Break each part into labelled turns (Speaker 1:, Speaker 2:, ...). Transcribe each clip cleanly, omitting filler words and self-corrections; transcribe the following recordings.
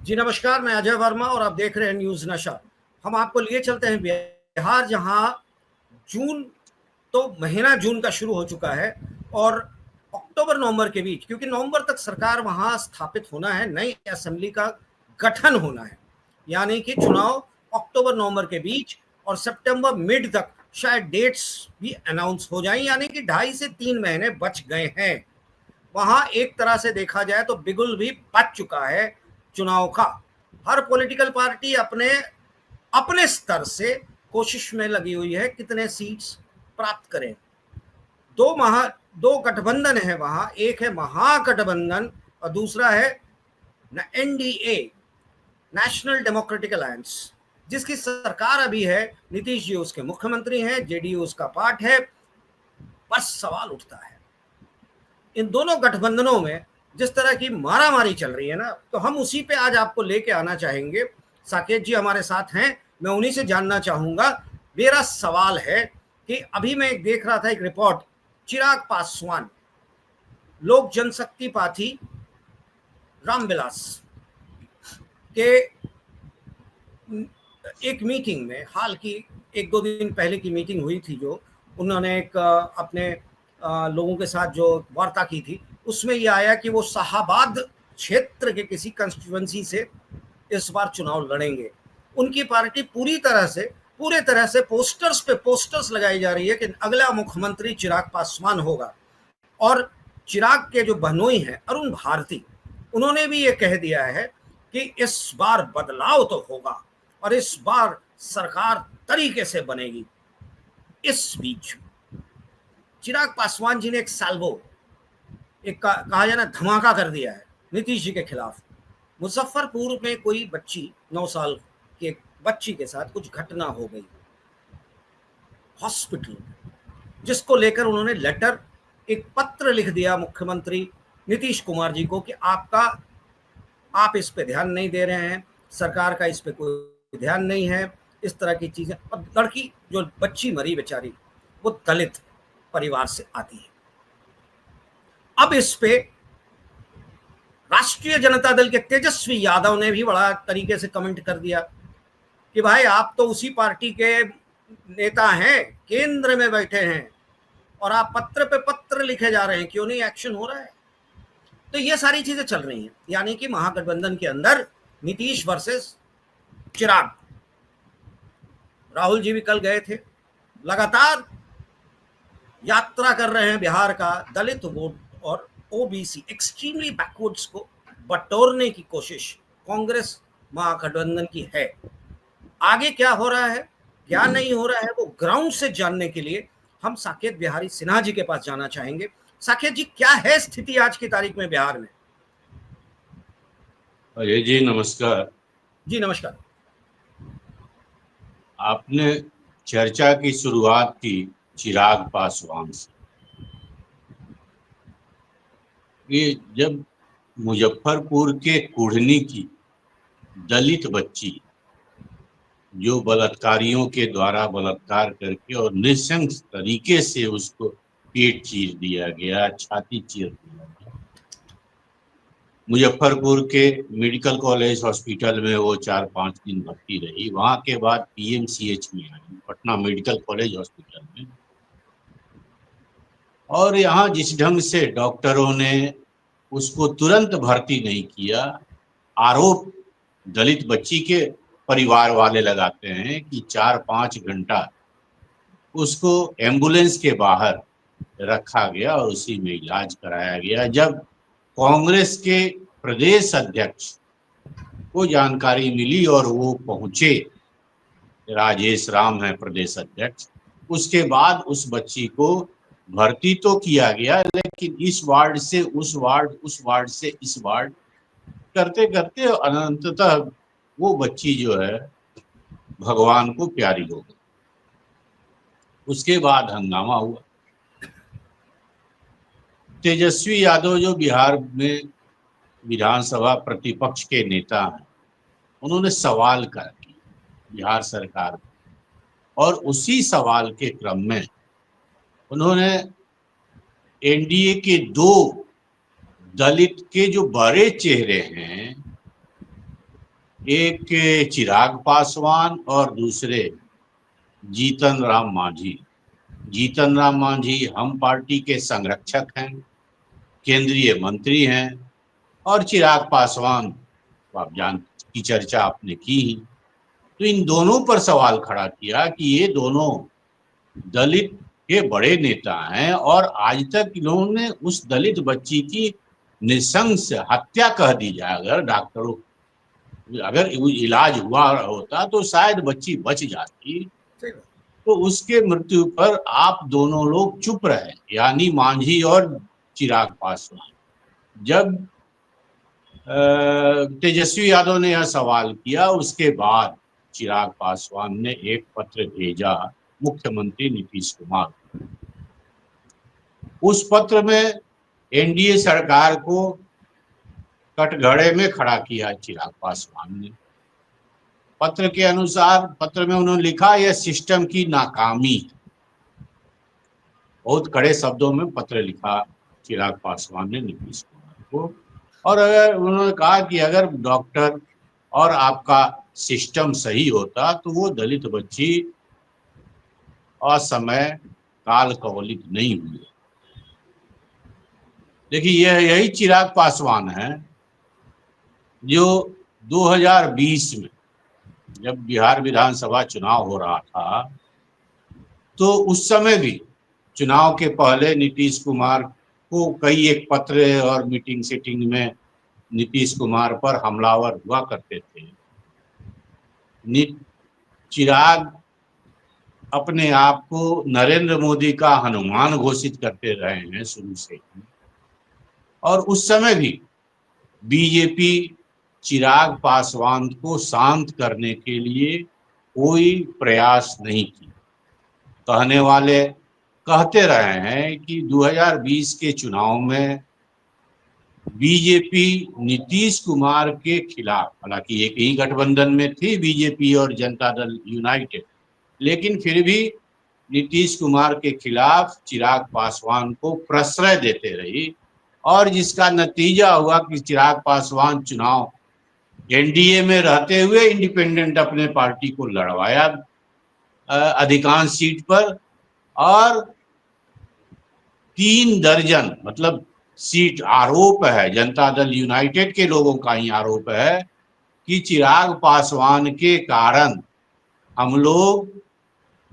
Speaker 1: जी नमस्कार, मैं अजय वर्मा और आप देख रहे हैं न्यूज़ नशा। हम आपको लिए चलते हैं बिहार, जहां जून तो महीना जून का शुरू हो चुका है और अक्टूबर नवंबर के बीच, क्योंकि नवंबर तक सरकार वहां स्थापित होना है, नई असेंबली का गठन होना है, यानी कि चुनाव अक्टूबर नवंबर के बीच और सितंबर मिड तक शायद डेट्स भी अनाउंस हो जाएं, यानी कि 2.5 से 3 महीने बच गए हैं। वहां एक तरह से देखा जाए तो बिगुल भी बच चुका है चुनाव का। हर पॉलिटिकल पार्टी अपने अपने स्तर से कोशिश में लगी हुई है कितने सीट्स प्राप्त करें। दो महा दो गठबंधन है वहां, एक है महागठबंधन और दूसरा है एनडीए, नेशनल डेमोक्रेटिक अलायंस, जिसकी सरकार अभी है। नीतीश जी उसके मुख्यमंत्री हैं, जेडीयू उसका पार्ट है। बस सवाल उठता है, इन दोनों गठबंधनों में जिस तरह की मारामारी चल रही है ना, तो हम उसी पे आज आपको लेके आना चाहेंगे। साकेत जी हमारे साथ हैं, मैं उन्हीं से जानना चाहूंगा। मेरा सवाल है कि अभी मैं देख रहा था एक रिपोर्ट, चिराग पासवान, लोक जनशक्ति पार्टी, रामविलास के एक मीटिंग में, हाल की 1-2 दिन पहले की मीटिंग हुई थी, जो उन्होंने एक अपने लोगों के साथ जो वार्ता की थी, उसमें ये आया कि वो शाहाबाद क्षेत्र के किसी कंस्टिट्यूएंसी से इस बार चुनाव लड़ेंगे। उनकी पार्टी पूरे तरह से पोस्टर्स पे पोस्टर्स लगाई जा रही है कि अगला मुख्यमंत्री चिराग पासवान होगा। और चिराग के जो बहनोई हैं अरुण भारती, उन्होंने भी ये कह दिया है कि इस बार बदलाव तो होगा और इस बार सरकार तरीके से बनेगी। इस बीच चिराग पासवान जी ने एक साल्वो, एक कहा जाए ना धमाका कर दिया है नीतीश जी के खिलाफ। मुजफ्फरपुर में कोई बच्ची, 9 साल की एक बच्ची के साथ कुछ घटना हो गई हॉस्पिटल, जिसको लेकर उन्होंने लेटर, एक पत्र लिख दिया मुख्यमंत्री नीतीश कुमार जी को कि आप इस पे ध्यान नहीं दे रहे हैं, सरकार का इस पे कोई ध्यान नहीं है, इस तरह की चीजें। अब लड़की, जो बच्ची मरी बेचारी, वो दलित परिवार से आती है। अब इस पे राष्ट्रीय जनता दल के तेजस्वी यादव ने भी बड़ा तरीके से कमेंट कर दिया कि भाई आप तो उसी पार्टी के नेता हैं, केंद्र में बैठे हैं, और आप पत्र पे पत्र लिखे जा रहे हैं, क्यों नहीं एक्शन हो रहा है। तो ये सारी चीजें चल रही हैं, यानी कि महागठबंधन के अंदर नीतीश वर्सेस चिराग। राहुल जी भी कल गए थे, लगातार यात्रा कर रहे हैं बिहार का दलित वोट और ओबीसी, एक्सट्रीमली बैकवर्ड्स को बटोरने की कोशिश कांग्रेस महागठबंधन की है। आगे क्या हो रहा है, क्या नहीं हो रहा है, वो ग्राउंड से जानने के लिए हम साकेत बिहारी सिन्हा जी के पास जाना चाहेंगे। साकेत जी, क्या है स्थिति आज की तारीख में बिहार में?
Speaker 2: अजय जी नमस्कार।
Speaker 1: जी नमस्कार।
Speaker 2: आपने चर्चा की शुरुआत की चिराग पासवान से। ये जब मुजफ्फरपुर के कुढ़नी की दलित बच्ची, जो बलात्कारियों के द्वारा बलात्कार करके और नृशंस तरीके से उसको पेट चीर दिया गया, छाती चीर दिया गया, मुजफ्फरपुर के मेडिकल कॉलेज हॉस्पिटल में वो 4-5 दिन भर्ती रही। वहां के बाद पीएमसीएच में आई, पटना मेडिकल कॉलेज हॉस्पिटल में। और यहाँ जिस ढंग से डॉक्टरों ने उसको तुरंत भर्ती नहीं किया, आरोप दलित बच्ची के परिवार वाले लगाते हैं कि 4-5 घंटा उसको एम्बुलेंस के बाहर रखा गया और उसी में इलाज कराया गया। जब कांग्रेस के प्रदेश अध्यक्ष को जानकारी मिली और वो पहुंचे, राजेश राम है प्रदेश अध्यक्ष, उसके बाद उस बच्ची को भर्ती तो किया गया, लेकिन इस वार्ड से उस वार्ड, उस वार्ड से इस वार्ड करते करते अनंततः वो बच्ची जो है भगवान को प्यारी हो गई। उसके बाद हंगामा हुआ। तेजस्वी यादव जो बिहार में विधानसभा प्रतिपक्ष के नेता हैं, उन्होंने सवाल कर किया बिहार सरकार, और उसी सवाल के क्रम में उन्होंने एनडीए के दो दलित के जो बड़े चेहरे हैं एक चिराग पासवान और दूसरे जीतन राम मांझी। जीतन राम मांझी हम पार्टी के संरक्षक हैं, केंद्रीय मंत्री हैं, और चिराग पासवान आप जान की चर्चा आपने की ही। तो इन दोनों पर सवाल खड़ा किया कि ये दोनों दलित के बड़े नेता हैं और आज तक इन्होंने उस दलित बच्ची की नृशंस हत्या कह दी जाए, अगर इलाज हुआ होता तो शायद बच्ची बच जाती, तो उसके मृत्यु पर आप दोनों लोग चुप रहे, यानी मांझी और चिराग पासवान। जब तेजस्वी यादव ने यह सवाल किया, उसके बाद चिराग पासवान ने एक पत्र भेजा मुख्यमंत्री नीतीश कुमार को। उस पत्र में एनडीए सरकार को कटघरे में खड़ा किया चिराग पासवान ने। पत्र के अनुसार, पत्र में उन्होंने लिखा, यह सिस्टम की नाकामी है। बहुत कड़े शब्दों में पत्र लिखा चिराग पासवान ने नीतीश कुमार को, और अगर उन्होंने कहा कि अगर डॉक्टर और आपका सिस्टम सही होता तो वो दलित बच्ची असमय काल कवलित नहीं हुई। देखिए, यही चिराग पासवान है जो 2020 में जब बिहार विधानसभा चुनाव हो रहा था, तो उस समय भी चुनाव के पहले नीतीश कुमार को कई एक पत्र और मीटिंग सीटिंग में नीतीश कुमार पर हमलावर हुआ करते थे। चिराग अपने आप को नरेंद्र मोदी का हनुमान घोषित करते रहे हैं शुरू से ही, और उस समय भी बीजेपी चिराग पासवान को शांत करने के लिए कोई प्रयास नहीं किया। कहने वाले कहते रहे हैं कि 2020 के चुनाव में बीजेपी नीतीश कुमार के खिलाफ, हालांकि एक ही गठबंधन में थी बीजेपी और जनता दल यूनाइटेड, लेकिन फिर भी नीतीश कुमार के खिलाफ चिराग पासवान को प्रश्रय देते रही, और जिसका नतीजा हुआ कि चिराग पासवान चुनाव एनडीए में रहते हुए इंडिपेंडेंट अपने पार्टी को लड़वाया अधिकांश सीट पर, और 3 दर्जन मतलब सीट, आरोप है जनता दल यूनाइटेड के लोगों का ही आरोप है कि चिराग पासवान के कारण हम लोग,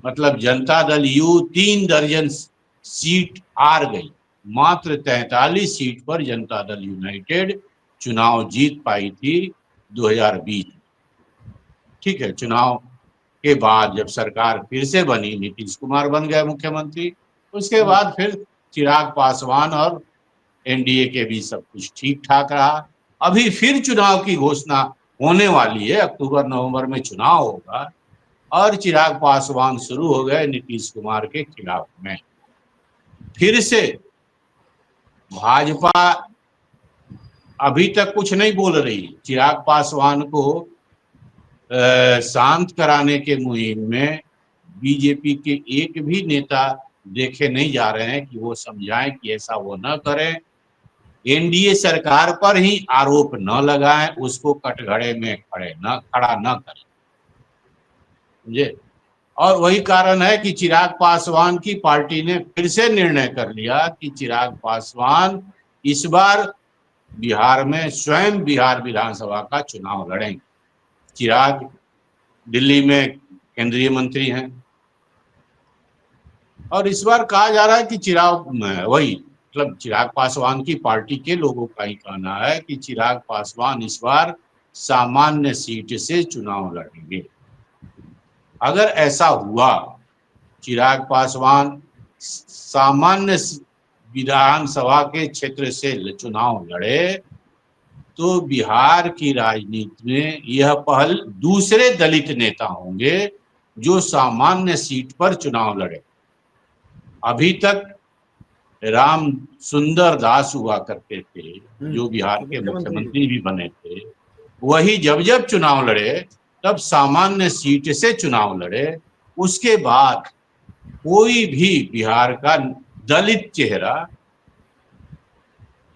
Speaker 2: मतलब जनता दल यू 3 दर्जन सीट हार गई। मात्र 43 सीट पर जनता दल यूनाइटेड चुनाव जीत पाई थी 2020। ठीक है, चुनाव के बाद जब सरकार फिर से बनी, नीतीश कुमार बन गए मुख्यमंत्री, उसके बाद फिर चिराग पासवान और एनडीए के बीच सब कुछ ठीक ठाक रहा। अभी फिर चुनाव की घोषणा होने वाली है, अक्टूबर नवंबर में चुनाव होगा, और चिराग पासवान शुरू हो गए नीतीश कुमार के खिलाफ में। फिर से भाजपा अभी तक कुछ नहीं बोल रही। चिराग पासवान को शांत कराने के मुहिम में बीजेपी के एक भी नेता देखे नहीं जा रहे हैं कि वो समझाएं कि ऐसा वो न करें, एनडीए सरकार पर ही आरोप न लगाएं, उसको कटघरे में खड़ा न करें, समझे। और वही कारण है कि चिराग पासवान की पार्टी ने फिर से निर्णय कर लिया कि चिराग पासवान इस बार बिहार में स्वयं बिहार विधानसभा का चुनाव लड़ेंगे। चिराग दिल्ली में केंद्रीय मंत्री हैं, और इस बार कहा जा रहा है कि चिराग पासवान की पार्टी के लोगों का ही कहना है कि चिराग पासवान इस बार सामान्य सीट से चुनाव लड़ेंगे। अगर ऐसा हुआ, चिराग पासवान सामान्य विधानसभा के क्षेत्र से चुनाव लड़े, तो बिहार की राजनीति में यह पहल दूसरे दलित नेता होंगे जो सामान्य सीट पर चुनाव लड़े। अभी तक राम सुंदर दास हुआ करते थे जो बिहार के मुख्यमंत्री भी बने थे, वही जब जब चुनाव लड़े तब सामान्य सीट से चुनाव लड़े। उसके बाद कोई भी बिहार का दलित चेहरा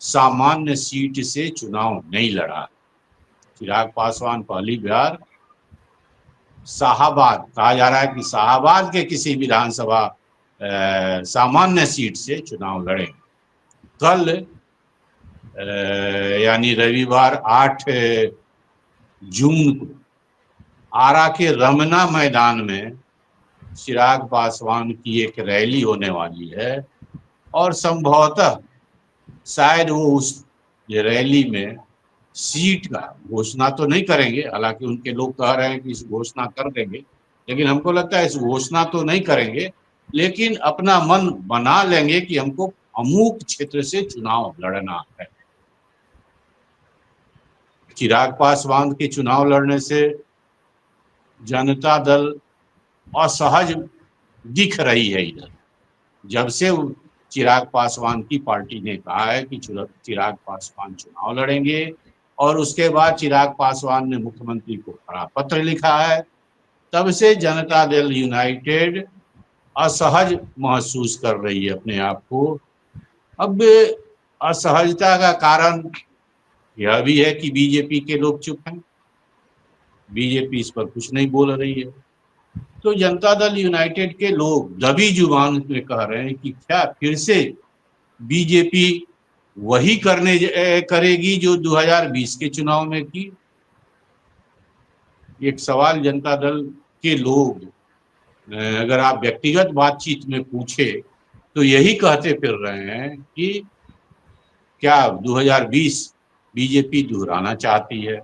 Speaker 2: सामान्य सीट से चुनाव नहीं लड़ा। चिराग पासवान पहली बार शाहाबाद, कहा जा रहा है कि शाहाबाद के किसी विधानसभा सामान्य सीट से चुनाव लड़े। कल यानी रविवार 8 जून को आरा के रमना मैदान में चिराग पासवान की एक रैली होने वाली है और संभवतः शायद वो उस रैली में सीट का घोषणा तो नहीं करेंगे, हालांकि उनके लोग कह रहे हैं कि इस घोषणा कर देंगे, लेकिन हमको लगता है इस घोषणा तो नहीं करेंगे, लेकिन अपना मन बना लेंगे कि हमको अमुक क्षेत्र से चुनाव लड़ना है। चिराग पासवान के चुनाव लड़ने से जनता दल असहज दिख रही है इधर। जब से चिराग पासवान की पार्टी ने कहा है कि चिराग पासवान चुनाव लड़ेंगे और उसके बाद चिराग पासवान ने मुख्यमंत्री को खड़ा पत्र लिखा है, तब से जनता दल यूनाइटेड असहज महसूस कर रही है अपने आप को। अब असहजता का कारण यह भी है कि बीजेपी के लोग चुप हैं, बीजेपी इस पर कुछ नहीं बोल रही है। तो जनता दल यूनाइटेड के लोग दबी जुबान में कह रहे हैं कि क्या फिर से बीजेपी वही करेगी जो 2020 के चुनाव में की। एक सवाल जनता दल के लोग, अगर आप व्यक्तिगत बातचीत में पूछे तो यही कहते फिर रहे हैं कि क्या 2020 बीजेपी दोहराना चाहती है।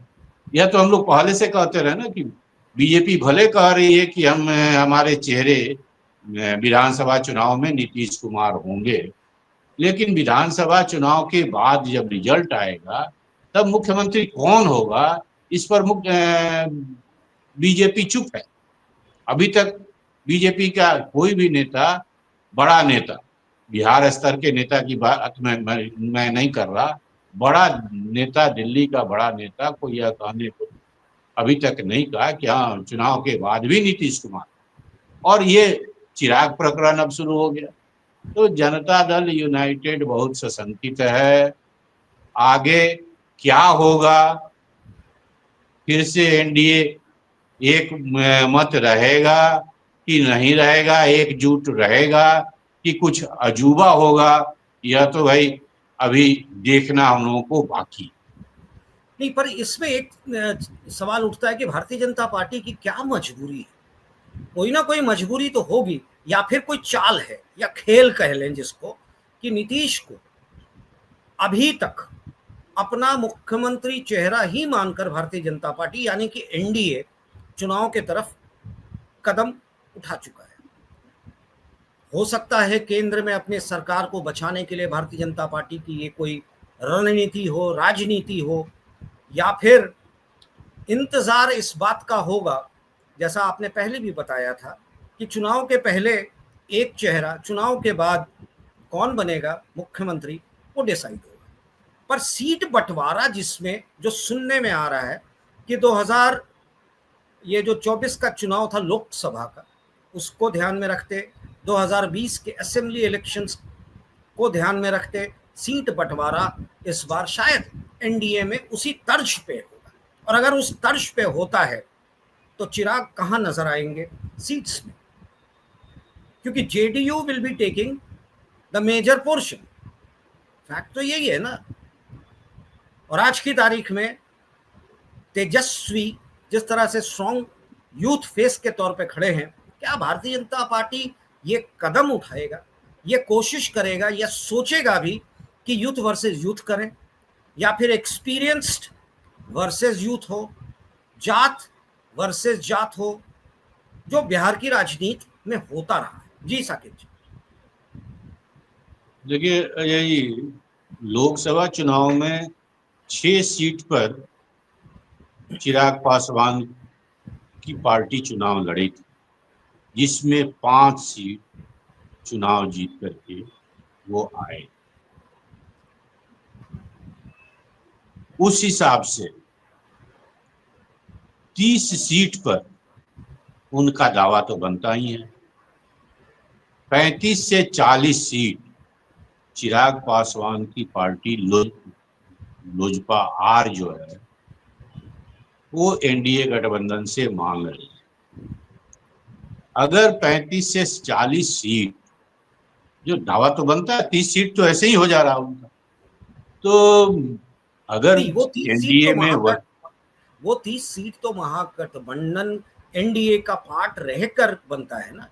Speaker 2: यह तो हम लोग पहले से कहते रहे ना कि बीजेपी भले कह रही है कि हमारे चेहरे विधानसभा चुनाव में नीतीश कुमार होंगे, लेकिन विधानसभा चुनाव के बाद जब रिजल्ट आएगा तब मुख्यमंत्री कौन होगा इस पर बीजेपी चुप है। अभी तक बीजेपी का कोई भी नेता, बड़ा नेता, बिहार स्तर के नेता की बात मैं नहीं कर रहा, बड़ा नेता, दिल्ली का बड़ा नेता को यह कहने को अभी तक नहीं कहा कि हाँ चुनाव के बाद भी नीतीश कुमार, और ये चिराग प्रकरण अब शुरू हो गया। तो जनता दल यूनाइटेड बहुत सशंकित है। आगे क्या होगा, फिर से एनडीए एक मत रहेगा कि नहीं रहेगा, एकजुट रहेगा कि कुछ अजूबा होगा, यह तो भाई अभी देखना हम लोगों को बाकी
Speaker 1: नहीं। पर इसमें एक सवाल उठता है कि भारतीय जनता पार्टी की क्या मजबूरी है। कोई ना कोई मजबूरी तो होगी, या फिर कोई चाल है या खेल कह लें जिसको, कि नीतीश को अभी तक अपना मुख्यमंत्री चेहरा ही मानकर भारतीय जनता पार्टी यानी कि एनडीए चुनाव के तरफ कदम उठा चुका है। हो सकता है केंद्र में अपने सरकार को बचाने के लिए भारतीय जनता पार्टी की ये कोई रणनीति हो, राजनीति हो, या फिर इंतजार इस बात का होगा, जैसा आपने पहले भी बताया था कि चुनाव के पहले एक चेहरा, चुनाव के बाद कौन बनेगा मुख्यमंत्री वो डिसाइड होगा। पर सीट बंटवारा जिसमें जो सुनने में आ रहा है कि 2024 का चुनाव था लोकसभा का, उसको ध्यान में रखते 2020 के असेंबली इलेक्शंस को ध्यान में रखते सीट बंटवारा इस बार शायद एनडीए में उसी तर्ज पे होगा। और अगर उस तर्ज पे होता है तो चिराग कहां नजर आएंगे सीट्स में, क्योंकि JDU will be taking the major portion. Fact तो यही है ना। और आज की तारीख में तेजस्वी जिस तरह से स्ट्रॉन्ग यूथ फेस के तौर पे खड़े हैं, क्या भारतीय जनता पार्टी ये कदम उठाएगा, ये कोशिश करेगा या सोचेगा भी कि यूथ वर्सेस यूथ करें, या फिर एक्सपीरियंस्ड वर्सेस यूथ हो, जात वर्सेस जात हो, जो बिहार की राजनीति में होता रहा है। जी साकिब जी।
Speaker 2: देखिए, यही लोकसभा चुनाव में 6 सीट पर चिराग पासवान की पार्टी चुनाव लड़ी थी, जिसमें 5 सीट चुनाव जीत करके वो आए। उस हिसाब से 30 सीट पर उनका दावा तो बनता ही है। 35 से 40 सीट चिराग पासवान की पार्टी लोजपा आर जो है वो एनडीए गठबंधन से मांग रही है। अगर 35 से 40 सीट, जो दावा तो बनता है 30 सीट तो ऐसे ही हो जा रहा उनका, तो अगर
Speaker 1: वो 30 सीट
Speaker 2: एनडीए
Speaker 1: तो
Speaker 2: में
Speaker 1: वो 30 सीट तो महागठबंधन एनडीए का पार्ट रहकर बनता है ना,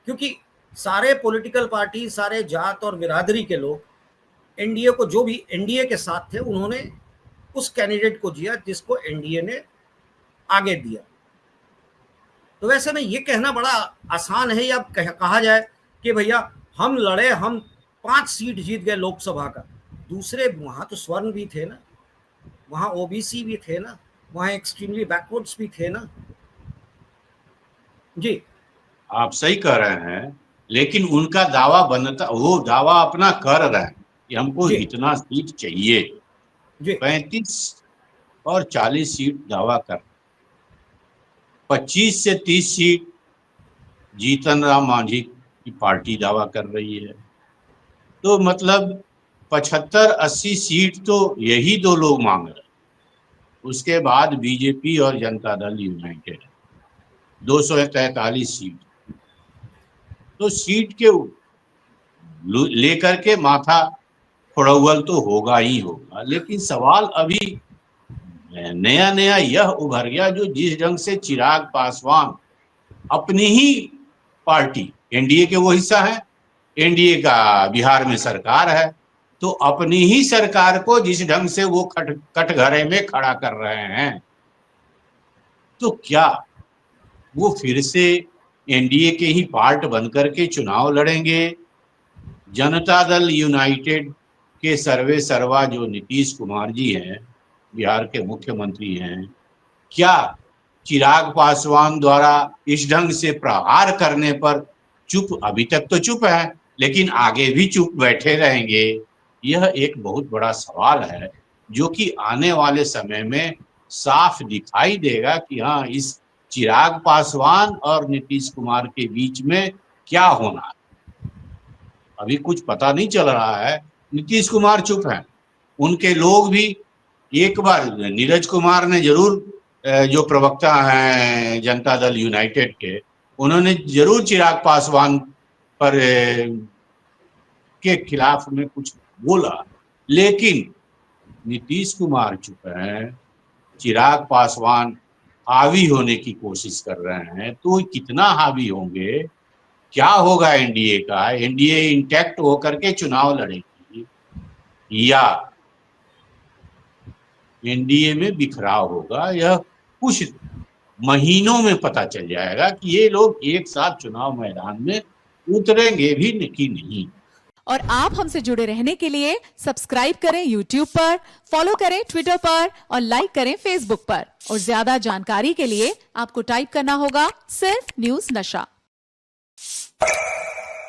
Speaker 1: क्योंकि सारे पॉलिटिकल पार्टी, सारे जात और बिरादरी के लोग एनडीए को, जो भी एनडीए के साथ थे, उन्होंने उस कैंडिडेट को दिया जिसको एनडीए ने आगे दिया। तो वैसे में ये कहना बड़ा आसान है, या कहा जाए कि भैया हम लड़े, हम 5 सीट जीत गए लोकसभा का, दूसरे वहां तो स्वर्ण भी थे ना, वहां ओबीसी भी थे ना, वहां एक्सट्रीमली बैकवर्ड्स भी थे ना। जी,
Speaker 2: आप सही कह रहे हैं, लेकिन उनका दावा बनता, वो दावा अपना कर रहे हैं कि हमको
Speaker 1: जी,
Speaker 2: इतना सीट चाहिए।
Speaker 1: जी,
Speaker 2: 35 और 40 सीट दावा कर, 25 से 30 सीट जीतन राम मांझी की पार्टी दावा कर रही है। तो मतलब 75-80 सीट तो यही दो लोग मांग रहे हैं। उसके बाद बीजेपी और जनता दल यूनाइटेड 243 सीट, तो सीट के लेकर के माथा फोड़उल तो होगा ही होगा। लेकिन सवाल अभी नया नया यह उभर गया, जो जिस ढंग से चिराग पासवान अपनी ही पार्टी, एनडीए के वो हिस्सा है, एनडीए का बिहार में सरकार है, तो अपनी ही सरकार को जिस ढंग से वो कटघरे में खड़ा कर रहे हैं, तो क्या वो फिर से एनडीए के ही पार्ट बनकर के चुनाव लड़ेंगे? जनता दल यूनाइटेड के सर्वे सर्वा जो नीतीश कुमार जी हैं, बिहार के मुख्यमंत्री हैं, क्या चिराग पासवान द्वारा इस ढंग से प्रहार करने पर चुप, अभी तक तो चुप है, लेकिन आगे भी चुप बैठे रहेंगे? यह एक बहुत बड़ा सवाल है, जो कि आने वाले समय में साफ दिखाई देगा कि हाँ, इस चिराग पासवान और नीतीश कुमार के बीच में क्या होना है। अभी कुछ पता नहीं चल रहा है। नीतीश कुमार चुप हैं, उनके लोग भी, एक बार नीरज कुमार ने जरूर, जो प्रवक्ता हैं जनता दल यूनाइटेड के, उन्होंने जरूर चिराग पासवान पर के खिलाफ में कुछ बोला, लेकिन नीतीश कुमार चुप हैं, चिराग पासवान हावी होने की कोशिश कर रहे हैं। तो कितना हावी होंगे, क्या होगा एनडीए का? एनडीए इंटैक्ट होकर के चुनाव लड़ेगी या एनडीए में बिखराव होगा? यह कुछ महीनों में पता चल जाएगा कि ये लोग एक साथ चुनाव मैदान में उतरेंगे भी कि नहीं।
Speaker 3: और आप हमसे जुड़े रहने के लिए सब्सक्राइब करें YouTube पर, फॉलो करें ट्विटर पर और लाइक करें Facebook पर। और ज्यादा जानकारी के लिए आपको टाइप करना होगा सिर्फ न्यूज़ नशा।